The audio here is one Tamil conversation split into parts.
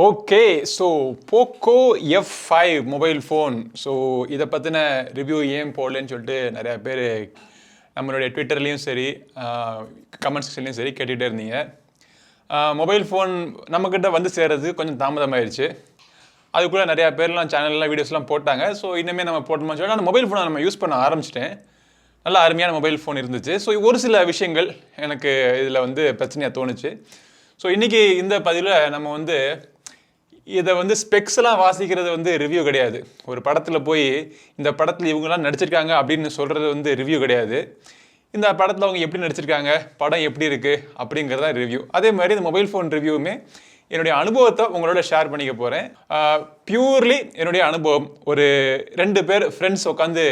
Okay so Poco F5 mobile phone. So இதை பற்றின ரிவ்யூ ஏன் போடலன்னு சொல்லிட்டு நிறையா பேர் நம்மளுடைய ட்விட்டர்லேயும் சரி கமெண்ட் செக்ஷன்லேயும் சரி கேட்டுகிட்டே இருந்தீங்க. மொபைல் ஃபோன் நம்மக்கிட்ட வந்து சேர்றது கொஞ்சம் தாமதமாகிடுச்சு. அதுக்குள்ளே நிறையா பேர்லாம் சேனல்லாம் வீடியோஸ்லாம் போட்டாங்க. ஸோ இனிமேல் நம்ம போட்டோம்னு சொல்லி அந்த மொபைல் ஃபோனை நம்ம யூஸ் பண்ண ஆரம்பிச்சிட்டேன். நல்லா அருமையான மொபைல் ஃபோன் இருந்துச்சு. ஸோ ஒரு சில விஷயங்கள் எனக்கு இதில் வந்து பிரச்சனையாக தோணுச்சு. ஸோ இன்றைக்கி இந்த பதிவில் நம்ம வந்து இதை வந்து ஸ்பெக்ஸ்லாம் வாசிக்கிறது வந்து ரிவ்யூ கிடையாது. ஒரு படத்தில் போய் இந்த படத்தில் இவங்கெல்லாம் நடிச்சிருக்காங்க அப்படின்னு சொல்கிறது வந்து ரிவ்யூ கிடையாது. இந்த படத்தில் அவங்க எப்படி நடிச்சிருக்காங்க, படம் எப்படி இருக்குது அப்படிங்கிறதா ரிவ்யூ. அதே மாதிரி இந்த மொபைல் ஃபோன் ரிவ்யூவுமே என்னுடைய அனுபவத்தை உங்களோட ஷேர் பண்ணிக்க போகிறேன். பியூர்லி என்னுடைய அனுபவம். ஒரு 2 பேர் ஃப்ரெண்ட்ஸ் உட்காந்து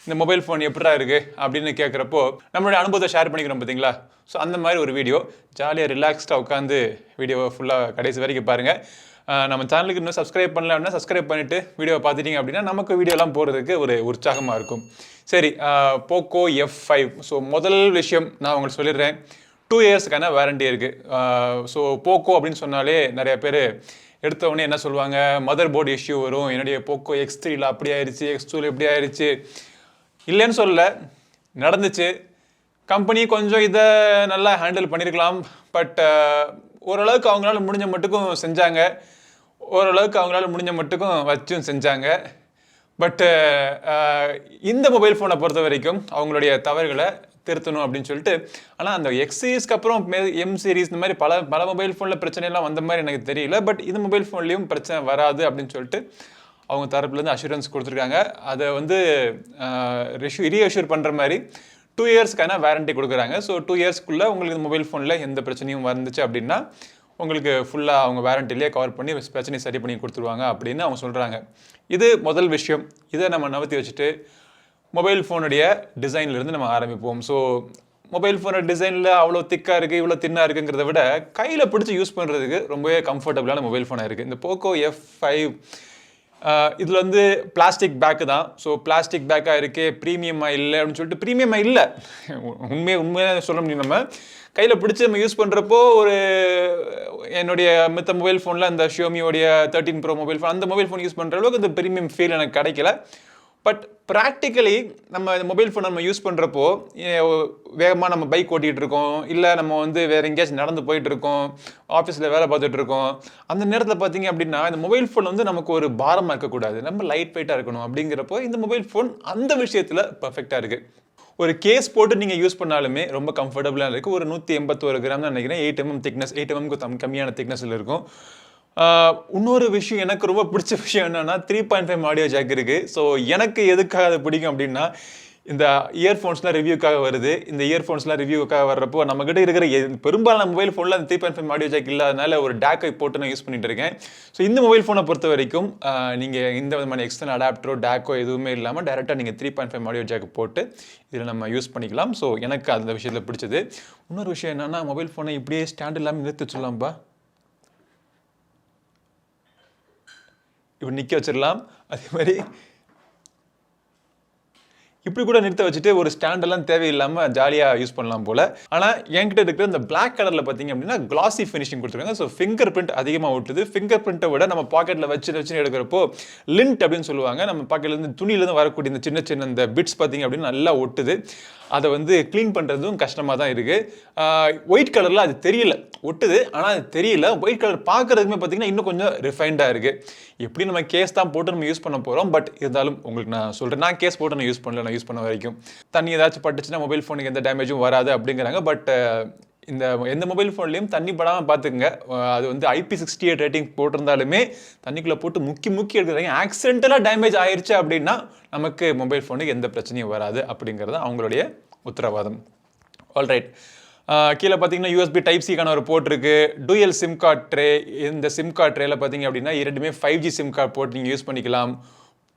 இந்த மொபைல் ஃபோன் எப்படா இருக்குது அப்படின்னு கேட்குறப்போ நம்மளுடைய அனுபவத்தை ஷேர் பண்ணிக்கிறோம் பார்த்தீங்களா. ஸோ அந்த மாதிரி ஒரு வீடியோ. ஜாலியாக ரிலாக்ஸ்டாக உட்காந்து வீடியோவை ஃபுல்லாக கடைசி வரைக்கும் பாருங்கள். நம்ம சேனலுக்கு இன்னும் சப்ஸ்கிரைப் பண்ணல அப்படின்னா சப்ஸ்கிரைப் பண்ணிவிட்டு வீடியோவை பார்த்துட்டிங்க அப்படின்னா நமக்கு வீடியோலாம் போகிறதுக்கு ஒரு உற்சாகமாக இருக்கும். சரி, போக்கோ F5. ஸோ முதல் விஷயம் நான் உங்களுக்கு சொல்லிடுறேன். 2 இயர்ஸ்க்கான வாரண்டி இருக்குது. ஸோ போக்கோ அப்படின்னு சொன்னாலே நிறைய பேர் எடுத்தவொடனே என்ன சொல்லுவாங்க, மதர் போர்டு இஷ்யூ வரும், என்னுடைய போக்கோ X3ல அப்படி ஆயிடுச்சு, X2ல எப்படி ஆயிடுச்சு. இல்லைன்னு சொல்லலை, நடந்துச்சு. கம்பெனி கொஞ்சம் இதை நல்லா ஹேண்டில் பண்ணியிருக்கலாம். பட் ஓரளவுக்கு அவங்களால முடிஞ்ச மட்டுக்கும் செஞ்சாங்க. ஓரளவுக்கு அவங்களால முடிஞ்ச மட்டுக்கும் வச்சும் செஞ்சாங்க. பட்டு இந்த மொபைல் ஃபோனை பொறுத்த வரைக்கும் அவங்களுடைய தவறுகளை திருத்தணும் அப்படின்னு சொல்லிட்டு. ஆனால் அந்த X சீரீஸ்க்கு அப்புறம் M சீரீஸ் இந்த மாதிரி பல மொபைல் ஃபோனில் பிரச்சனைலாம் வந்த மாதிரி எனக்கு தெரியல. பட் இந்த மொபைல் ஃபோன்லேயும் பிரச்சனை வராது அப்படின்னு சொல்லிட்டு அவங்க தரப்புலேருந்து அஷூரன்ஸ் கொடுத்துருக்காங்க. அதை வந்து ரீஅஷ்யூர் பண்ணுற மாதிரி 2 இயர்ஸ்க்கான வாரண்டி கொடுக்குறாங்க. ஸோ 2 இயர்ஸ்க்குள்ளே உங்களுக்கு இந்த மொபைல் ஃபோனில் எந்த பிரச்சனையும் வந்துச்சு அப்படின்னா உங்களுக்கு ஃபுல்லாக அவங்க வாரண்டிலேயே கவர் பண்ணி பிரச்சனையை சரி பண்ணி கொடுத்துருவாங்க அப்படின்னு அவங்க சொல்கிறாங்க. இது முதல் விஷயம். இதை நம்ம நகர்த்தி வச்சுட்டு மொபைல் ஃபோனுடைய டிசைன்லேருந்து நம்ம ஆரம்பிப்போம். ஸோ மொபைல் ஃபோனோட டிசைனில் அவ்வளோ திக்காக இருக்குது, இவ்வளோ தின்னாக இருக்குங்கிறத விட கையில் பிடிச்சி யூஸ் பண்ணுறதுக்கு ரொம்பவே கம்ஃபர்டபுளான மொபைல் ஃபோனாக இருக்குது இந்த போக்கோ F5. இதில் வந்து பிளாஸ்டிக் பேக்கு தான். ஸோ பிளாஸ்டிக் பேக்காக இருக்கே, ப்ரீமியமாக இல்லை அப்படின்னு சொல்லிட்டு ப்ரீமியமாக இல்லை. உண்மையாக சொல்ல முடியும். நம்ம கையில் பிடிச்சி நம்ம யூஸ் பண்ணுறப்போ ஒரு என்னுடைய மித்த மொபைல் ஃபோனில் அந்த ஷியோமியோடைய 13 Pro மொபைல் ஃபோன், அந்த மொபைல் ஃபோன் யூஸ் பண்ணுற அளவுக்கு இந்த ப்ரீமியம் ஃபீல் எனக்கு கிடைக்கல. பட் ப்ராக்டிக்கலி நம்ம இந்த மொபைல் ஃபோன் நம்ம யூஸ் பண்ணுறப்போ வேகமாக நம்ம பைக் ஓட்டிகிட்டு இருக்கோம், இல்லை நம்ம வந்து வேறு எங்கேயாச்சும் நடந்து போயிட்டுருக்கோம், ஆஃபீஸில் வேலை பார்த்துட்ருக்கோம். அந்த நேரத்தில் பார்த்தீங்க அப்படின்னா இந்த மொபைல் ஃபோன் வந்து நமக்கு ஒரு பாரமாக இருக்கக்கூடாது, நம்ம லைட் வெயிட்டாக இருக்கணும். அப்படிங்கிறப்போ இந்த மொபைல் ஃபோன் அந்த விஷயத்தில் பர்ஃபெக்டாக இருக்குது. ஒரு கேஸ் போட்டு நீங்கள் யூஸ் பண்ணாலுமே ரொம்ப கம்ஃபர்டபுளாக இருக்குது. ஒரு 181 கிராம் தான் நினைக்கிறேன். 8 mm திக்னஸ், 8 mm கம்மியான திக்னஸில் இருக்கும். இன்னொரு விஷயம் எனக்கு ரொம்ப பிடிச்ச விஷயம் என்னென்னா 3.5 ஆடியோ ஜாக் இருக்குது. ஸோ எனக்கு எதுக்காக அது பிடிக்கும் அப்படின்னா, இந்த இயர்ஃபோன்ஸ்லாம் ரிவ்யூக்காக வருது. இந்த இயர்ஃபோன்ஸ்லாம் ரிவ்யூக்காக வர்றப்போ நம்மகிட்ட இருக்கிற பெரும்பாலான மொபைல் ஃபோனில் அந்த 3.5 ஆடியோ ஜாக் இல்லாதனால ஒரு டேக்கை போட்டு நான் யூஸ் பண்ணிட்டு இருக்கேன். ஸோ இந்த மொபைல் ஃபோனை பொறுத்த வரைக்கும் நீங்கள் இந்த விதமான எக்ஸ்டர்னல் அடாப்டரோ டேக்கோ எதுவுமே இல்லாமல் டேரெக்டாக நீங்கள் 3.5 ஆடியோ ஜாக் போட்டு இதில் நம்ம யூஸ் பண்ணிக்கலாம். ஸோ எனக்கு அந்த விஷயத்தில் பிடிச்சது. இன்னொரு விஷயம் என்னென்னா, மொபைல் ஃபோனை இப்படியே ஸ்டாண்ட் இல்லாமல் நிறுத்தி வச்சிடலாம்ப்பா, இப்படி நிற்க வச்சிடலாம். அதே மாதிரி இப்படி கூட நிறுத்த வச்சுட்டு ஒரு ஸ்டாண்டெல்லாம் தேவையில்லாமல் ஜாலியாக யூஸ் பண்ணலாம் போல். ஆனால் என்கிட்ட இருக்கிற இந்த பிளாக் கலரில் பார்த்தீங்க அப்படின்னா கிளாசி ஃபினிஷிங் கொடுத்துருக்காங்க. ஸோ ஃபிங்கர் பிரிண்ட் அதிகமாக ஒட்டுது. ஃபிங்கர் பிரிண்ட்டை விட நம்ம பாக்கெட்டில் வச்சு எடுக்கிறப்போ லிண்ட் அப்படின்னு சொல்லுவாங்க. நம்ம பாக்கெட்லேருந்து துணியிலேருந்து வரக்கூடிய இந்த சின்ன இந்த பிட்ஸ் பார்த்தீங்க அப்படின்னு நல்லா ஒட்டுது. அதை வந்து க்ளீன் பண்ணுறதும் கஷ்டமாக தான் இருக்குது. ஒயிட் கலரில் அது தெரியல, ஒட்டுது ஆனால் அது தெரியல. ஒயிட் கலர் பார்க்குறதுக்குமே பார்த்தீங்கன்னா இன்னும் கொஞ்சம் ரிஃபைண்டாக இருக்குது. எப்படி நம்ம கேஸ் தான் போட்டு நம்ம யூஸ் பண்ண போகிறோம். பட் இருந்தாலும் உங்களுக்கு நான் சொல்கிறேன், நான் கேஸ் போட்டு நான் யூஸ் பண்ணல. நான் யூஸ் பண்ண வரைக்கும் தண்ணி ஏதாச்சும் பட்டுச்சுன்னா மொபைல் ஃபோனுக்கு எந்த டேமேஜும் வராது அப்படிங்கிறாங்க. பட் எந்த மொபைல் ஃபோன்லேயும் தண்ணி படாமல் பார்த்துக்குங்க. அது வந்து IP68 ரேட்டிங் போட்டிருந்தாலுமே தண்ணிக்குள்ளே போட்டு முக்கி எடுக்கிறாங்க. ஆக்சிடென்டலாக டேமேஜ் ஆயிடுச்சு அப்படின்னா நமக்கு மொபைல் ஃபோனுக்கு எந்த பிரச்சனையும் வராது அப்படிங்கிறது அவங்களுடைய உத்தரவாதம். ஆல்ரைட், கீழே பார்த்தீங்கன்னா USB Type-Cக்கான ஒரு போர்ட் இருக்குது. Dual sim card tray. இந்த சிம் கார்ட் ட்ரேயில் பார்த்தீங்க அப்படின்னா 2மே 5G சிம் கார்டு போட்டு நீங்கள் யூஸ் பண்ணிக்கலாம்.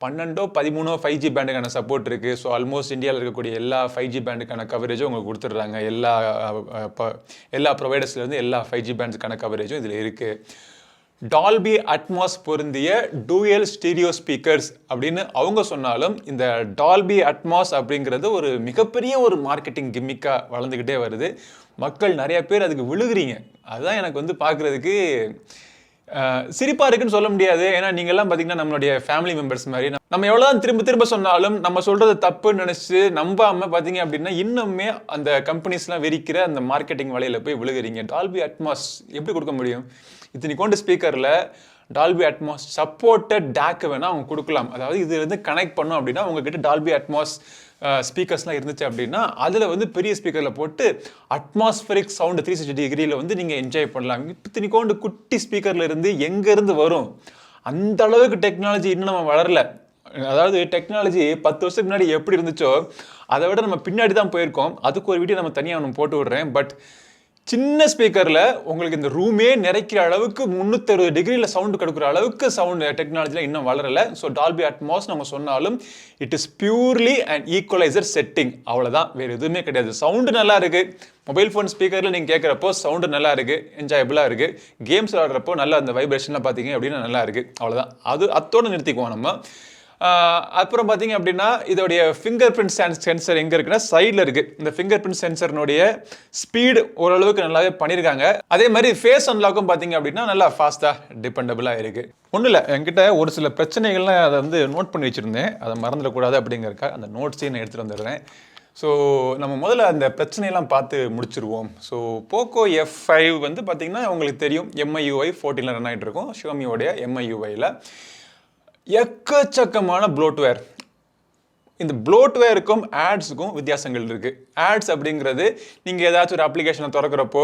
12 13 5G பேண்டுக்கான சப்போர்ட் இருக்குது. ஸோ ஆல்மோஸ்ட் இந்தியாவில் இருக்கக்கூடிய எல்லா 5G பேண்டுக்கான கவரேஜும் உங்களுக்கு கொடுத்துட்றாங்க. எல்லா ப்ரொவைடர்ஸ்லேருந்து எல்லா 5G பேண்ட்ஸுக்கான கவரேஜும் இதில் இருக்குது. டால்பி அட்மாஸ் பொருந்திய டூயல் ஸ்டீரியோ ஸ்பீக்கர்ஸ் அப்படின்னு அவங்க சொன்னாலும் இந்த டால்பி அட்மாஸ் அப்படிங்கிறது ஒரு மிகப்பெரிய ஒரு மார்க்கெட்டிங் கிம்மிக்காக வளர்ந்துக்கிட்டே வருது. மக்கள் நிறைய பேர் அதுக்கு விழுகிறீங்க. அதுதான் எனக்கு வந்து பார்க்குறதுக்கு சிரிப்பா இருக்குன்னு சொல்ல முடியாது. ஏன்னா நீங்க எல்லாம் பாத்தீங்கன்னா நம்மளுடைய ஃபேமிலி மெம்பர்ஸ் மாதிரி. நம்ம எவ்வளவுதான் திரும்ப திரும்ப சொன்னாலும் நம்ம சொல்றது தப்புன்னு நினைச்சு நம்பாம பாத்தீங்க அப்படின்னா இன்னுமே அந்த கம்பெனிஸ் எல்லாம் வெறிக்கிற அந்த மார்க்கெட்டிங் வலையில போய் விழுகுறீங்க. டால்பி அட்மாஸ் எப்படி கொடுக்க முடியும்? இத்தனைக்கொண்டு ஸ்பீக்கர்ல டால்பி அட்மாஸ் சப்போர்ட்டட் DAC வேணா அவங்க கொடுக்கலாம். அதாவது இது வந்து கனெக்ட் பண்ணும் அப்படின்னா உங்ககிட்ட டால்பி அட்மாஸ் ஸ்பீக்கர்ஸ்லாம் இருந்துச்சு அப்படின்னா அதில் வந்து பெரிய ஸ்பீக்கரில் போட்டு அட்மாஸ்பரிக் சவுண்டு 360 டிகிரியில் வந்து நீங்கள் என்ஜாய் பண்ணலாம். இத்தனைக்கோண்டு குட்டி ஸ்பீக்கரில் இருந்து எங்கேருந்து வரும்? அந்த அளவுக்கு டெக்னாலஜி இன்னும் நம்ம வளரல. அதாவது டெக்னாலஜி 10 வருஷத்துக்கு முன்னாடி எப்படி இருந்துச்சோ அதை விட நம்ம பின்னாடி தான் போயிருக்கோம். அதுக்கு ஒரு வீடியோ நம்ம தனியாக ஒன்று போட்டு விடுறேன். பட் சின்ன ஸ்பீக்கரில் உங்களுக்கு இந்த ரூமே நிறைக்கிற அளவுக்கு 360 டிகிரியில் சவுண்டு கொடுக்குற அளவுக்கு சவுண்டு டெக்னாலஜியில் இன்னும் வளரலை. ஸோ டால்பி அட்மாஸ் நம்ம சொன்னாலும் it is purely and equaliser setting, அவ்வளோதான், வேறு எதுவுமே கிடையாது. சவுண்டு நல்லா இருக்குது. மொபைல் ஃபோன் ஸ்பீக்கரில் நீங்கள் கேட்குறப்போ சவுண்டு நல்லா இருக்குது, என்ஜாயபிளாக இருக்குது. கேம்ஸ் விளாடுறப்போ நல்லா அந்த வைப்ரேஷன்லாம் பார்த்தீங்க அப்படின்னா நல்லா இருக்குது, அவ்வளோதான். அதோடு நிறுத்திக்குவோம் நம்ம. அப்புறம் பார்த்தீங்க அப்படின்னா இதோடைய ஃபிங்கர் பிரிண்ட் சென்சர் எங்கே இருக்குன்னா சைடில் இருக்குது. இந்த ஃபிங்கர் பிரிண்ட் சென்சர்னுடைய ஸ்பீடு ஓரளவுக்கு நல்லாவே பண்ணியிருக்காங்க. அதே மாதிரி ஃபேஸ் அன்லாக்கும் பார்த்தீங்க அப்படின்னா நல்லா ஃபாஸ்ட்டாக டிபெண்டபிளாக இருக்குது. ஒன்றும் இல்லை, என்கிட்ட ஒரு சில பிரச்சனைகள்லாம் அதை வந்து நோட் பண்ணி வச்சுருந்தேன். அதை மறந்துடக்கூடாது அப்படிங்கிறக்கா அந்த நோட்ஸையும் நான் எடுத்துகிட்டு வந்துடுறேன். ஸோ நம்ம முதல்ல அந்த பிரச்சனையெல்லாம் பார்த்து முடிச்சிருவோம். ஸோ போக்கோ F5 வந்து பார்த்தீங்கன்னா உங்களுக்கு தெரியும் MIUI 14 ரன் ஆகிட்டு இருக்கும். ஷியோமியோடைய MIUIயில் எக்கச்சக்கமான ப்ளோட்வேர். இந்த ப்ளோட்வேருக்கும் ஆட்ஸுக்கும் வித்தியாசங்கள் இருக்குது. ஆட்ஸ் அப்படிங்கிறது நீங்கள் ஏதாச்சும் ஒரு அப்ளிகேஷனை திறக்கிறப்போ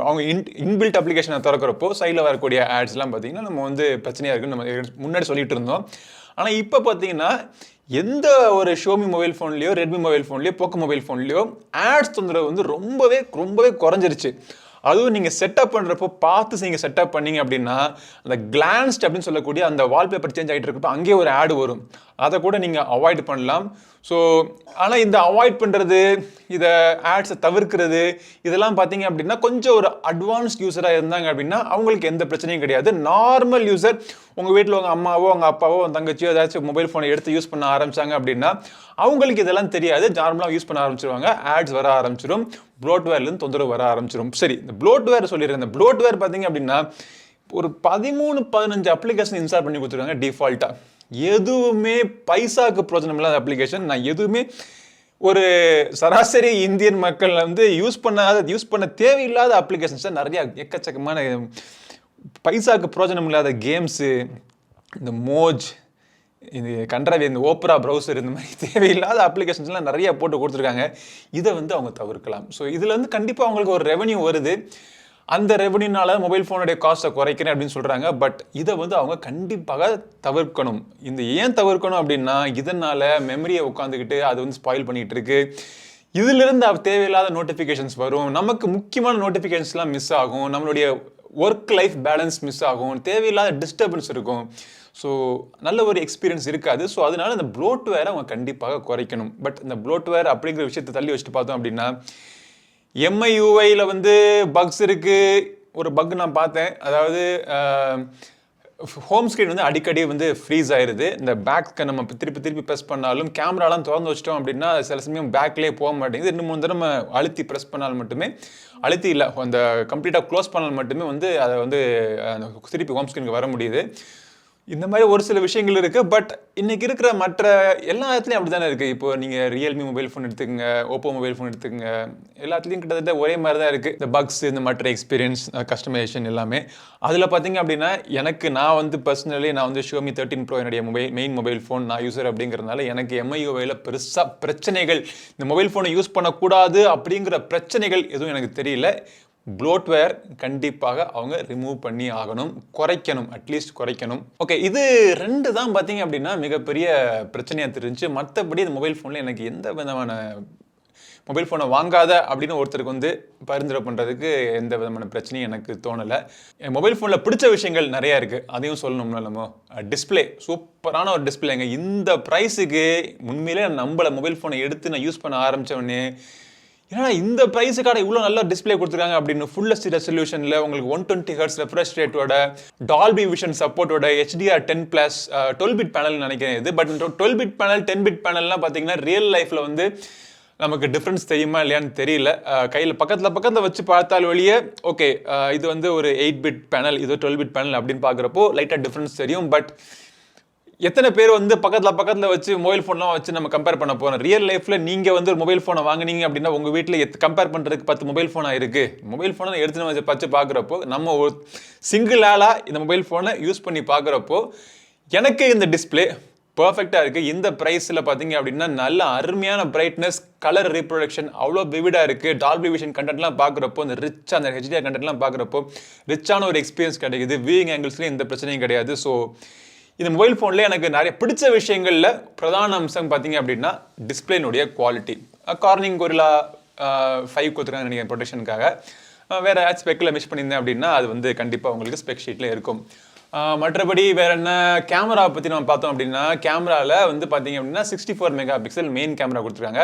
அவங்க இன்பில்ட் அப்ளிகேஷனை திறக்கிறப்போ சைடில் வரக்கூடிய ஆட்ஸ்லாம் பார்த்தீங்கன்னா நம்ம வந்து பிரச்சனையாக இருக்குன்னு நம்ம முன்னாடி சொல்லிட்டு இருந்தோம். ஆனால் இப்போ பார்த்தீங்கன்னா எந்த ஒரு ஷியோமி மொபைல் ஃபோன்லேயோ ரெட்மி மொபைல் ஃபோன்லேயோ போக்கோ மொபைல் ஃபோன்லேயோ ஆட்ஸ் தொந்தரவு வந்து ரொம்பவே குறைஞ்சிருச்சு. அதுவும் நீங்கள் செட்டப் பண்ணுறப்போ பார்த்து நீங்கள் செட்டப் பண்ணீங்க அப்படின்னா அந்த கிளான்ஸ்ட் அப்படின்னு சொல்லக்கூடிய அந்த வால்பேப்பர் சேஞ்ச் ஆகிட்டு இருக்கப்போ அங்கேயே ஒரு ஆடு வரும். அதை கூட நீங்கள் அவாய்ட் பண்ணலாம். ஸோ ஆனால் இந்த அவாய்ட் பண்ணுறது, இதை ஆட்ஸை தவிர்க்கிறது, இதெல்லாம் பார்த்தீங்க அப்படின்னா கொஞ்சம் ஒரு அட்வான்ஸ்ட் யூஸராக இருந்தாங்க அப்படின்னா அவங்களுக்கு எந்த பிரச்சனையும் கிடையாது. நார்மல் யூஸர் உங்கள் வீட்டில் உங்கள் அம்மாவோ உங்கள் அப்பாவோ உங்கள் தங்கச்சியோ ஏதாச்சும் மொபைல் ஃபோனை எடுத்து யூஸ் பண்ண ஆரம்பிச்சாங்க அப்படின்னா அவங்களுக்கு இதெல்லாம் தெரியாது. நார்மலாக யூஸ் பண்ண ஆரம்பிச்சிருவாங்க, ஆட்ஸ் வர ஆரம்பிச்சிடும், ப்ளோட்வேர்லேருந்து தொந்தரவு வர ஆரம்பிச்சிடும். சரி, இந்த ப்ளோட்வேர் சொல்லிடுறேன். இந்த ப்ளோட்வேர் பார்த்தீங்க அப்படின்னா ஒரு 13-15 அப்ளிகேஷன் இன்ஸ்டால் பண்ணி கொடுத்துருக்காங்க டிஃபால்ட்டாக. எதுவுமே பைசாக்கு பிரோஜனம் இல்லாத அப்ளிகேஷன். நான் எதுவுமே ஒரு சராசரி இந்தியன் மக்கள் வந்து யூஸ் பண்ண தேவையில்லாத அப்ளிகேஷன்ஸ் தான் நிறையா, எக்கச்சக்கமான பைசாக்கு பிரோஜனம் இல்லாத கேம்ஸு, இந்த மோஜ், இது கண்ட்ராவி, இந்த ஓப்ரா ப்ரௌசர், இந்த மாதிரி தேவையில்லாத அப்ளிகேஷன்ஸ்லாம் நிறையா போட்டு கொடுத்துருக்காங்க. இதை வந்து அவங்க தவிர்க்கலாம். ஸோ இதில் வந்து கண்டிப்பாக அவங்களுக்கு ஒரு ரெவன்யூ வருது. அந்த ரெவன்யூனால மொபைல் ஃபோனுடைய காஸ்ட்டை குறைக்கிறேன் அப்படின்னு சொல்கிறாங்க. பட் இதை வந்து அவங்க கண்டிப்பாக தவிர்க்கணும். இந்த ஏன் தவிர்க்கணும் அப்படின்னா இதனால் மெமரியை உட்காந்துக்கிட்டு அது வந்து ஸ்பாயில் பண்ணிகிட்டு இருக்கு. இதிலிருந்து தேவையில்லாத நோட்டிஃபிகேஷன்ஸ் வரும், நமக்கு முக்கியமான நோட்டிஃபிகேஷன்ஸ்லாம் மிஸ் ஆகும், நம்மளுடைய ஒர்க் லைஃப் பேலன்ஸ் மிஸ் ஆகும், தேவையில்லாத டிஸ்டர்பன்ஸ் இருக்கும். ஸோ நல்ல ஒரு எக்ஸ்பீரியன்ஸ் இருக்காது. ஸோ அதனால இந்த ப்ளோட்வேரை அவங்க கண்டிப்பாக குறைக்கணும். பட் இந்த ப்ளோட்வேர் அப்படிங்கிற விஷயத்தை தள்ளி வச்சுட்டு பார்த்தோம் அப்படின்னா MIUIயில் வந்து பக்ஸ் இருக்குது. ஒரு பக் நான் பார்த்தேன். அதாவது ஹோம் ஸ்க்ரீன் வந்து அடிக்கடி வந்து ஃப்ரீஸ் ஆயிடுது. இந்த பேக்கு நம்ம திருப்பி ப்ரெஸ் பண்ணாலும் கேமராலாம் திறந்து வச்சிட்டோம் அப்படின்னா சில சமயம் பேக்லேயே போக மாட்டேங்குது. 2-3 தடவை அழுத்தி ப்ரெஸ் பண்ணால் மட்டுமே, அழுத்தி இல்லை, அந்த கம்ப்ளீட்டாக க்ளோஸ் பண்ணால் மட்டுமே வந்து அதை வந்து திருப்பி ஹோம் ஸ்க்ரீனுக்கு வர முடியுது. இந்த மாதிரி ஒரு சில விஷயங்கள் இருக்குது. பட் இன்றைக்கி இருக்கிற மற்ற எல்லா இடத்துலையும் அப்படி தானே இருக்குது. இப்போ நீங்கள் ரியல்மி மொபைல் ஃபோன் எடுத்துக்கங்க, ஓப்போ மொபைல் ஃபோன் எடுத்துக்கங்க, எல்லாத்துலேயும் கிட்டத்தட்ட ஒரே மாதிரி தான் இருக்குது. இந்த பக்ஸ், இந்த மற்ற எக்ஸ்பீரியன்ஸ், கஸ்டமைசேஷன் எல்லாமே. அதில் பார்த்தீங்க அப்படின்னா நான் வந்து பர்சனலி நான் வந்து ஷியோமி 13 Pro என்னுடைய மெயின் மொபைல் ஃபோன் நான் யூஸர் அப்படிங்கிறதுனால எனக்கு MIUIயில் பெருசாக பிரச்சனைகள், இந்த மொபைல் ஃபோனை யூஸ் பண்ணக்கூடாது அப்படிங்கிற பிரச்சனைகள் எதுவும் எனக்கு தெரியல. ப்ளோட்வேர் கண்டிப்பாக அவங்க ரிமூவ் பண்ணி ஆகணும், குறைக்கணும், அட்லீஸ்ட் குறைக்கணும். ஓகே, இது 2 தான் பார்த்தீங்க அப்படின்னா மிகப்பெரிய பிரச்சனையாக தெரிஞ்சு. மற்றபடி இந்த மொபைல் ஃபோனில் எனக்கு எந்த விதமான மொபைல் ஃபோனை வாங்காத அப்படின்னு ஒருத்தருக்கு வந்து பரிந்துரை பண்ணுறதுக்கு எந்த விதமான பிரச்சனையும் எனக்கு தோணலை. என் மொபைல் ஃபோனில் பிடிச்ச விஷயங்கள் நிறையா இருக்குது, அதையும் சொல்லணும்னா நம்ம டிஸ்பிளே, சூப்பரான ஒரு டிஸ்பிளேங்க. இந்த ப்ரைஸுக்கு உண்மையிலே நம்மள மொபைல் ஃபோனை எடுத்து நான் யூஸ் பண்ண ஆரம்பித்தவொடனே ஏன்னா இந்த ப்ரைஸுக்கான இவ்வளோ நல்ல டிஸ்பிளே கொடுத்துருக்காங்க அப்படின்னு ஃபுல் HD ரெசல்யூஷனில் உங்களுக்கு 120 Hz ரெஃப்ரெஷ் ரேட்டோட, டால்பி விஷன் சப்போர்ட்டோட, HDR10+, 12 பிட் பேனல் நினைக்கிறேன் இது. பட் 12 பிட் பேனல் 10 பிட் பேனல்லாம் பார்த்தீங்கன்னா ரியல் லைஃப்பில் வந்து நமக்கு டிஃப்ரென்ஸ் தெரியுமா இல்லையான்னு தெரியல. கையில் பக்கத்தில் வச்சு பார்த்தால் வழியே ஓகே இது வந்து ஒரு 8-பிட் பேனல், இது 12-பிட் பேனல் அப்படின்னு பார்க்குறப்போ லைட்டாக டிஃப்ரென்ஸ் தெரியும். பட் எத்தனை பேர் வந்து பக்கத்தில் வச்சு மொபைல் ஃபோன்லாம் வச்சு நம்ம கம்பேர் பண்ண போகிறோம்? ரியல் லைஃப்பில் நீங்கள் வந்து ஒரு மொபைல் ஃபோனை வாங்கினீங்க அப்படின்னா உங்கள் வீட்டில் கம்பேர் பண்ணுறதுக்கு 10 மொபைல் ஃபோனாக இருக்குது. மொபைல் ஃபோனை எடுத்துன்னு வச்சு பார்க்குறப்போ நம்ம ஒரு சிங்கிள் ஆளாக இந்த மொபைல் ஃபோனை யூஸ் பண்ணி பார்க்குறப்போ எனக்கு இந்த டிஸ்பிளே பர்ஃபெக்டாக இருக்குது. இந்த ப்ரைஸில் பார்த்தீங்க அப்படின்னா நல்ல அருமையான பிரைட்னஸ், கலர் ரீப்ரொடக்ஷன் அவ்வளோ விவிடாக இருக்குது. டால்பி விஷன் கண்டென்ட்லாம் பார்க்குறப்போ இந்த ரிச்சாக அந்த ஹெச்டிஆர் கண்டென்ட்லாம் பார்க்குறப்போ ரிச்சான ஒரு எக்ஸ்பீரியன்ஸ் கிடைக்குது. வியூயிங் ஆங்கிள்ஸ்லேயும் எந்த பிரச்சனையும் கிடையாது. ஸோ இந்த மொபைல் ஃபோனில் எனக்கு நிறைய பிடிச்ச விஷயங்களில் பிரதான அம்சம் பார்த்தீங்க அப்படின்னா டிஸ்பிளேனுடைய குவாலிட்டி. கார்னிங் கொரில்லா 5 கொடுத்துருக்காங்க நினைக்கிறேன் ப்ரொடெக்ஷனுக்காக. வேறு ஏதாச்சும் ஸ்பெக்கில் மிஸ் பண்ணியிருந்தேன் அப்படின்னா அது வந்து கண்டிப்பாக உங்களுக்கு ஸ்பெக் ஷீட்டில் இருக்கும். மற்றபடி வேறு என்ன கேமரா பற்றி நம்ம பார்த்தோம் அப்படின்னா கேமராவில் வந்து பார்த்தீங்க அப்படின்னா 64 மெகா பிக்சல் மெயின் கேமரா கொடுத்துருக்காங்க.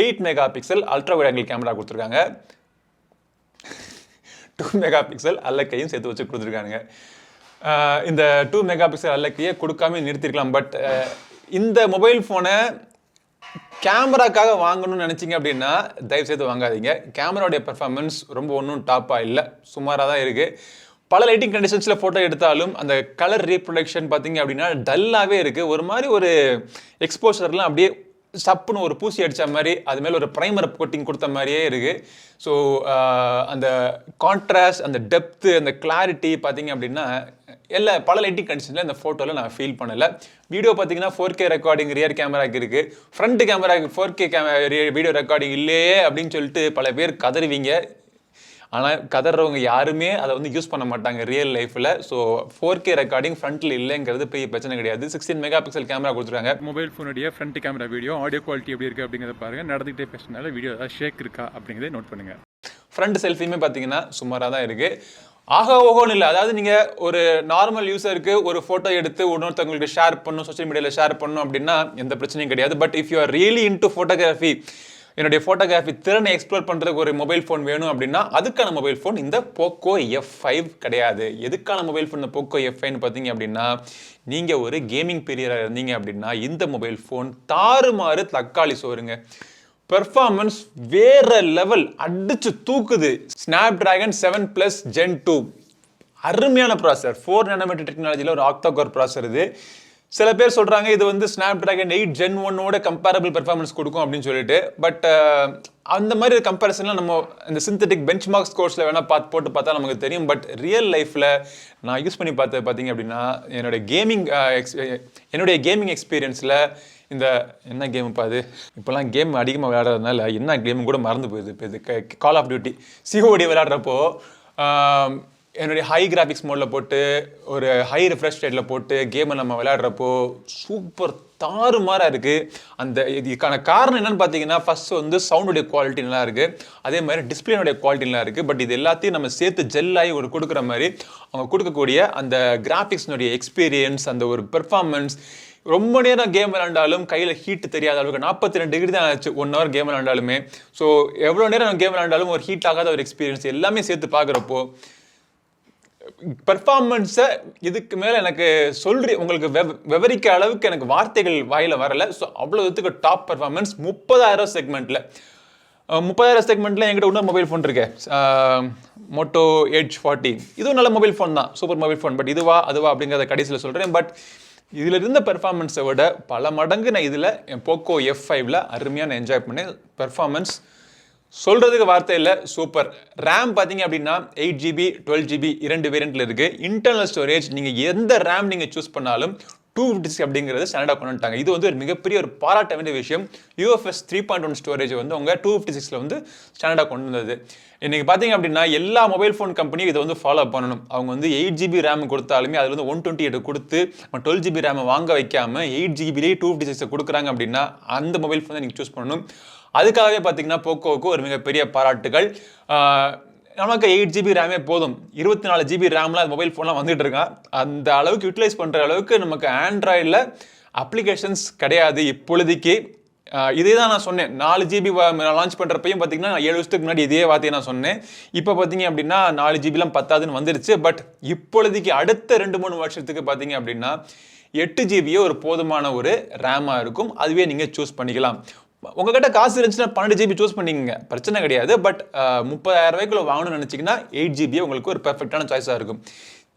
8 mega pixel ultra wide angle camera கொடுத்துருக்காங்க. 2 மெகா பிக்சல் அல்லக்கையும் சேர்த்து வச்சு கொடுத்துருக்காங்க. இந்த 2 மெகா பிக்சல் அல்லக்கையை கொடுக்காம நிறுத்திருக்கலாம். பட் இந்த மொபைல் ஃபோனை கேமராக்காக வாங்கணும்னு நினச்சிங்க அப்படின்னா தயவுசெய்து வாங்காதீங்க. கேமராவுடைய பெர்ஃபார்மன்ஸ் ரொம்ப ஒன்றும் டாப்பாக இல்லை, சுமாராக தான் இருக்குது. பல லைட்டிங் கண்டிஷன்ஸில் ஃபோட்டோ எடுத்தாலும் அந்த கலர் ரீப்ரொடக்ஷன் பார்த்தீங்க அப்படின்னா டல்லாகவே இருக்குது. ஒரு மாதிரி ஒரு எக்ஸ்போஷர்லாம் அப்படியே சப்புன்னு ஒரு பூசி அடித்த மாதிரி, அது மேலே ஒரு ப்ரைமர் கோட்டிங் கொடுத்த மாதிரியே இருக்குது. ஸோ அந்த கான்ட்ராஸ்ட், அந்த டெப்த்து, அந்த கிளாரிட்டி பார்த்தீங்க அப்படின்னா பல லைட்டிங் கண்டிஷனில் இந்த ஃபோட்டோவில் நான் ஃபீல் பண்ணலை. வீடியோ பார்த்தீங்கன்னா 4K ரெக்கார்டிங் ரியர் கேமராக்கு இருக்குது. ஃப்ரண்ட் கேமராக்கு 4K வீடியோ ரெக்கார்டிங் இல்லையே அப்படின்னு சொல்லிட்டு பல பேர் கதறுவீங்க. ஆனால் கதறவங்க யாருமே அதை வந்து யூஸ் பண்ண மாட்டாங்க ரியல் லைஃப்பில். ஸோ 4K ரெக்கார்டிங் ஃப்ரண்ட்டில் இல்லைங்கிறது பெரிய பிரச்சனை கிடையாது. 16 மெகா பிக்சல் கேமரா கொடுத்துருக்காங்க. மொபைல் ஃபோனுடைய front camera video audio quality எப்படி இருக்குது அப்படிங்கிறத பாருங்கள். நடந்துகிட்டே பேசுறதுனால வீடியோ ஏதாவது ஷேக் இருக்கா அப்படிங்கிறத நோட் பண்ணுங்கள். ஃப்ரண்ட் செல்ஃபியுமே பார்த்தீங்கன்னா சுமாராக தான் இருக்குது. ஆகா ஓகோன்னு இல்லை. அதாவது நீங்கள் ஒரு நார்மல் யூஸருக்கு ஒரு ஃபோட்டோ எடுத்து இன்னொருத்தவங்களுக்கு ஷேர் பண்ணணும், சோஷியல் மீடியாவில் ஷேர் பண்ணணும் அப்படின்னா எந்த பிரச்சனையும் கிடையாது. But if you are really into photography, என்னுடைய ஃபோட்டோகிராஃபி திறனை எக்ஸ்ப்ளோர் பண்ணுறதுக்கு ஒரு மொபைல் ஃபோன் வேணும் அப்படின்னா அதுக்கான மொபைல் ஃபோன் இந்த Poco F5 கிடையாது. எதுக்கான மொபைல் ஃபோன் இந்த Poco F5 பார்த்தீங்க அப்படின்னா நீங்கள் ஒரு கேமிங் பீரியடாக இருந்தீங்க அப்படின்னா இந்த மொபைல் ஃபோன் தாறுமாறு தக்காளி சோறுங்க. பெர்ஃபார்மன்ஸ் வேற லெவல், அடிச்சு தூக்குது. Snapdragon 7+ Gen 2 அருமையான ப்ராசர், 4 nm டெக்னாலஜியில் ஒரு ஆக்டா-கோர் ப்ராசர். இது சில பேர் சொல்கிறாங்க இது வந்து Snapdragon 8 Gen 1ஓட கம்பேரபிள் பெர்ஃபார்மன்ஸ் கொடுக்கும் அப்படின்னு சொல்லிட்டு. பட் அந்த மாதிரி கம்பேரிசன்லாம் நம்ம இந்த சிந்தட்டிக் பெஞ்ச் மார்க் ஸ்கோர்ஸில் வேணால் போட்டு பார்த்தா நமக்கு தெரியும். பட் ரியல் லைஃப்பில் நான் யூஸ் பண்ணி பார்த்தீங்க அப்படின்னா என்னுடைய கேமிங் எக்ஸ்பீரியன்ஸில் இந்த என்ன கேம் அது இப்போலாம் கேம் அதிகமாக விளையாடுறதுனால என்ன கேம் கூட மறந்து போயிடுது. இப்போ இது கால் ஆஃப் டியூட்டி COD விளையாடுறப்போ என்னுடைய ஹை கிராஃபிக்ஸ் மோடில் போட்டு ஒரு ஹை ரிஃப்ரெஷ் ரேட்டில் போட்டு கேமை நம்ம விளையாடுறப்போ சூப்பர் தாறுமாறாக இருக்குது. அந்த இதுக்கான காரணம் என்னென்னு பார்த்தீங்கன்னா ஃபஸ்ட்டு வந்து சவுண்டுடைய குவாலிட்டி நல்லா இருக்குது, அதே மாதிரி டிஸ்பிளேனுடைய குவாலிட்டி நல்லா இருக்குது. பட் இது எல்லாத்தையும் நம்ம சேர்த்து ஜெல்லாகி ஒரு கொடுக்குற மாதிரி அவங்க கொடுக்கக்கூடிய அந்த கிராஃபிக்ஸ்னுடைய எக்ஸ்பீரியன்ஸ், அந்த ஒரு பெர்ஃபார்மன்ஸ், ரொம்ப நேரம் கேம் விளையாண்டாலும் கையில் ஹீட் தெரியாத அளவுக்கு 42 டிகிரி தான் ஆச்சு 1 hour கேம் விளையாண்டாலுமே. ஸோ எவ்வளோ நேரம் கேம் விளையாண்டாலும் ஒரு ஹீட் ஆகாத ஒரு எக்ஸ்பீரியன்ஸ் எல்லாமே சேர்த்து பார்க்குறப்போ பெர்ஃபார்மன்ஸை இதுக்கு மேலே எனக்கு உங்களுக்கு விவரிக்க அளவுக்கு எனக்கு வார்த்தைகள் வாயில் வரலை. ஸோ அவ்வளோ இதுக்கு டாப் பெர்ஃபார்மன்ஸ் 30,000 செக்மெண்ட்டில். 30,000 செக்மெண்ட்டில் என்கிட்ட இன்னொரு மொபைல் ஃபோன் இருக்கு, மோட்டோ எட்ஜ் 40. இதுவும் நல்ல மொபைல் ஃபோன் தான், சூப்பர் மொபைல் ஃபோன். பட் அதுவா அப்படிங்கிறத கடைசியில் சொல்கிறேன். பட் இதில் இருந்த பெர்ஃபார்மன்ஸை விட பல மடங்கு நான் இதில் என் Poco F5ல் அருமையான என்ஜாய் பண்ணேன். பெர்ஃபார்மன்ஸ் சொல்கிறதுக்கு வார்த்தை இல்லை, சூப்பர். ரேம் பார்த்தீங்க அப்படின்னா 8GB 12GB 2 வேரியண்ட்டில் இருக்குது. இன்டர்னல் ஸ்டோரேஜ் நீங்கள் எந்த ரேம் நீங்கள் சூஸ் பண்ணாலும் 256 அப்படிங்கிறது ஸ்டாண்டர்டாக கொண்டு வந்துட்டாங்க. இது வந்து ஒரு மிகப்பெரிய ஒரு பாராட்ட வேண்டிய விஷயம். UFS 3.1 ஸ்டோரேஜ் வந்து அவங்க 256ல் வந்து ஸ்டாண்டர்டாக கொண்டு வந்தது. இன்றைக்கி பார்த்தீங்க அப்படின்னா எல்லா மொபைல் ஃபோன் கம்பெனியும் இதை வந்து ஃபாலோ பண்ணணும். அவங்க வந்து 8GB ரேம் கொடுத்தாலுமே அதில் வந்து 128 கொடுத்து 12GB ரேமை வாங்க வைக்காமல் 8GBலேயே 256 கொடுக்குறாங்க அப்படின்னா அந்த மொபைல் ஃபோன் தான் நீங்கள் சூஸ் பண்ணணும். அதுக்காகவே பார்த்தீங்கன்னா போக்கோவுக்கு ஒரு மிகப்பெரிய பாராட்டுகள். நமக்கு 8GB ரேமே போதும், 24GB ரேம்லாம் அது மொபைல் ஃபோன்லாம் வந்துகிட்டு இருக்கான். அந்த அளவுக்கு யூட்டிலைஸ் பண்ணுற அளவுக்கு நமக்கு ஆண்ட்ராய்டில் அப்ளிகேஷன்ஸ் கிடையாது இப்பொழுதைக்கு. இதே தான் நான் சொன்னேன், 4GB லான்ச் பண்ணுறப்பையும் பார்த்தீங்கன்னா 7 வருஷத்துக்கு முன்னாடி இதே வார்த்தையை நான் சொன்னேன். இப்போ பார்த்தீங்க அப்படின்னா 4GBலாம் பத்தாதுன்னு வந்துருச்சு. பட் இப்பொழுதைக்கு அடுத்த 2-3 வருஷத்துக்கு பார்த்தீங்க அப்படின்னா 8GB ஒரு போதுமான ஒரு ரேமாக இருக்கும். அதுவே நீங்கள் சூஸ் பண்ணிக்கலாம். உங்ககிட்ட காசு இருந்துச்சுன்னா 12 GB சூஸ் பண்ணிக்கங்க, பிரச்சனை கிடையாது. பட் 30,000 ரூபாய்க்குள்ள வாங்கணும்னு நினச்சிங்கன்னா 8 GB உங்களுக்கு ஒரு பெர்ஃபெக்டான சாய்ஸாக இருக்கும்.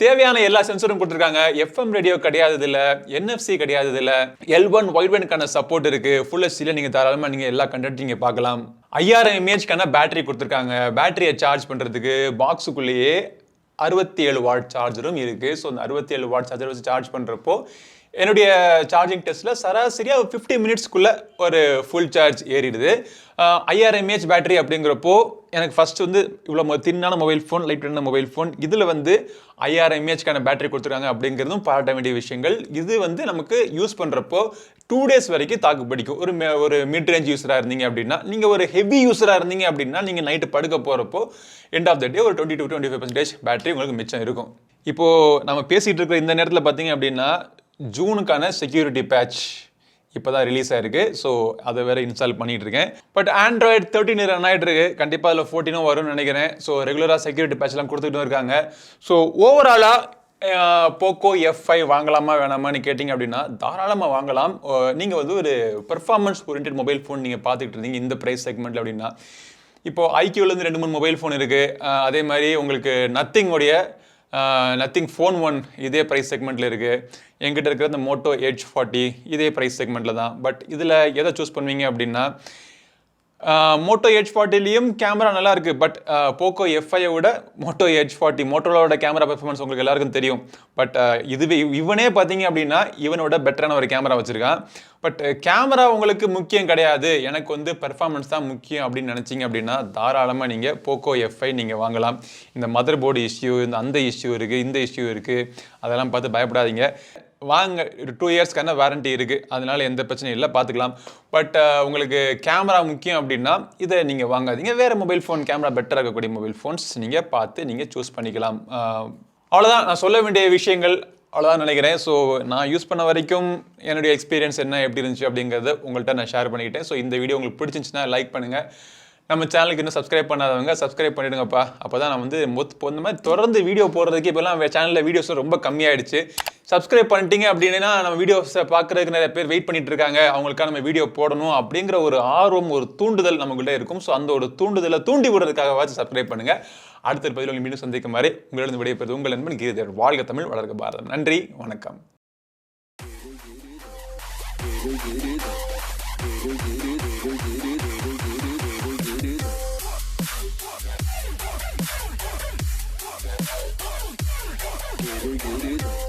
தேவையான எல்லா சென்சரும் கொடுத்துருக்காங்க. FM ரேடியோ கிடையாது இதில், NFC கிடையாது இதில், L1 வைட்பேண்டுக்கான சப்போர்ட் இருக்குது. ஃபுல் ஹெச்டியில் நீங்கள் தாராளமாக நீங்கள் எல்லா கண்டென்ட் நீங்கள் பார்க்கலாம். 5000 mAhக்கான பேட்டரி கொடுத்துருக்காங்க. பேட்டரியை சார்ஜ் பண்ணுறதுக்கு பாக்ஸுக்குள்ளேயே 67 வாட் சார்ஜரும் இருக்குது. ஸோ அந்த 67 வாட் சார்ஜர் வச்சு சார்ஜ் பண்ணுறப்போ என்னுடைய சார்ஜிங் டெஸ்ட்டில் சராசரியாக 50 மினிட்ஸ்க்குள்ளே ஒரு ஃபுல் சார்ஜ் ஏறிடுது. 5000 mAh பேட்டரி அப்படிங்கிறப்போ எனக்கு ஃபஸ்ட்டு வந்து இவ்வளோ தின்னான மொபைல் ஃபோன், லைட் வெயிட்டான மொபைல் ஃபோன், இதில் வந்து 5000 mAhக்கான பேட்டரி கொடுத்துருக்காங்க அப்படிங்கிறதும் பாராட்ட வேண்டிய விஷயங்கள். இது வந்து நமக்கு யூஸ் பண்ணுறப்போ 2 days வரைக்கும் தாக்கு பிடிக்கும். ஒரு மிட் ரேஞ்ச் யூஸராக இருந்தீங்க அப்படின்னா, நீங்கள் ஒரு ஹெவி யூஸராக இருந்தீங்க அப்படின்னா, நீங்கள் நைட்டு படுக்க போகிறப்போ எண்ட் ஆஃப் த டே ஒரு 20 to 25% பேட்டரி உங்களுக்கு மிச்சம் இருக்கும். இப்போது நம்ம பேசிகிட்டு இருக்கிற இந்த நேரத்தில் பார்த்தீங்க அப்படின்னா ஜூனுக்கான செக்யூரிட்டி பேட்ச் இப்போ தான் ரிலீஸ் ஆயிருக்கு. ஸோ அதை வேறு இன்ஸ்டால் பண்ணிகிட்டு இருக்கேன். பட் ஆண்ட்ராய்டு 13 ரன் ஆகிட்டு இருக்கு. கண்டிப்பாக அதில் 14 வரும்னு நினைக்கிறேன். ஸோ ரெகுலராக செக்யூரிட்டி பேட்ச்லாம் கொடுத்துக்கிட்டு இருக்காங்க. ஸோ ஓவராலாக போக்கோ F5 வாங்கலாமா வேணாமான்னு கேட்டிங்க அப்படின்னா தாராளமாக வாங்கலாம். நீங்கள் வந்து ஒரு பெர்ஃபார்மன்ஸ் ஓரியன்டட் மொபைல் ஃபோன் நீங்கள் பார்த்துக்கிட்டு இருந்தீங்க இந்த ப்ரைஸ் செக்மெண்ட்டில் அப்படின்னா, இப்போது ஐக்யூலேருந்து 2-3 மொபைல் ஃபோன் இருக்குது. அதே மாதிரி உங்களுக்கு நத்திங் ஃபோன் 1 இதே ப்ரைஸ் செக்மெண்ட்டில் இருக்குது. என்கிட்ட இருக்கிற இந்த மோட்டோ H40 இதே ப்ரைஸ் செக்மெண்ட்டில் தான். பட் இதில் எதை சூஸ் பண்ணுவீங்க அப்படின்னா, மோட்டோ H40லையும் கேமரா நல்லா இருக்குது. பட் போக்கோ F5 விட மோட்டோ H40 மோட்டோரோட கேமரா பெர்ஃபார்மன்ஸ் உங்களுக்கு எல்லாருக்கும் தெரியும். பட் இவனே பார்த்தீங்க அப்படின்னா இவனோட பெட்டரான ஒரு கேமரா வச்சுருக்கான். பட் கேமரா உங்களுக்கு முக்கியம் கிடையாது, எனக்கு வந்து பெர்ஃபார்மன்ஸ் தான் முக்கியம் அப்படின்னு நினச்சிங்க அப்படின்னா தாராளமாக நீங்கள் போக்கோ F5 நீங்கள் வாங்கலாம். இந்த மதர் போர்டு இஷ்யூ, அந்த இஷ்யூ இருக்குது, இந்த இஷ்யூ இருக்குது, அதெல்லாம் பார்த்து பயப்படாதீங்க. வாங்க, 2 இயர்ஸ்க்கான வாரண்டி இருக்குது, அதனால எந்த பிரச்சனையும் இல்லை, பார்த்துக்கலாம். பட் உங்களுக்கு கேமரா முக்கியம் அப்படின்னா இதை நீங்கள் வாங்காதீங்க. வேறு மொபைல் ஃபோன் கேமரா பெட்டராக இருக்கக்கூடிய மொபைல் ஃபோன்ஸ் நீங்கள் பார்த்து நீங்கள் சூஸ் பண்ணிக்கலாம். அவ்வளோதான் நான் சொல்ல வேண்டிய விஷயங்கள், அவ்வளோதான் நினைக்கிறேன். ஸோ நான் யூஸ் பண்ண வரைக்கும் என்னுடைய எக்ஸ்பீரியன்ஸ் என்ன, எப்படி இருந்துச்சு அப்படிங்கிறத உங்கள்கிட்ட நான் ஷேர் பண்ணிக்கிட்டேன். ஸோ இந்த வீடியோ உங்களுக்கு பிடிச்சிருந்துச்சுன்னா லைக் பண்ணுங்கள். நம்ம சேனலுக்கு இன்னும் சப்ஸ்கிரைப் பண்ணாதவங்க சப்ஸ்கிரைப் பண்ணிவிடுங்கப்பா. அப்போ தான் நான் வந்து இந்த மாதிரி தொடர்ந்து வீடியோ போடுறதுக்கு இப்போலாம் சேனலில் வீடியோஸ் ரொம்ப கம்மியாயிடுச்சு. சப்ஸ்கிரைப் பண்ணிட்டீங்க அப்படின்னா நம்ம வீடியோஸை பார்க்குறதுக்கு நிறைய பேர் வெயிட் பண்ணிட்டு இருக்காங்க. அவங்களுக்காக நம்ம வீடியோ போடணும் அப்படிங்கிற ஒரு ஆர்வம், ஒரு தூண்டுதல் நமக்குள்ளே இருக்கும். ஸோ அந்த ஒரு தூண்டுதலை தூண்டி விடுறதுக்காகவாச்சும் சப்ஸ்கிரைப் பண்ணுங்கள். அடுத்த பதில் உங்களுக்கு மீண்டும் சந்திக்கும் மாதிரி உங்களிடம் விடைபெறுவது உங்கள் நண்பன் கிரி. வாழ்க தமிழ், வளர்க பாரதம். நன்றி, வணக்கம். Giri.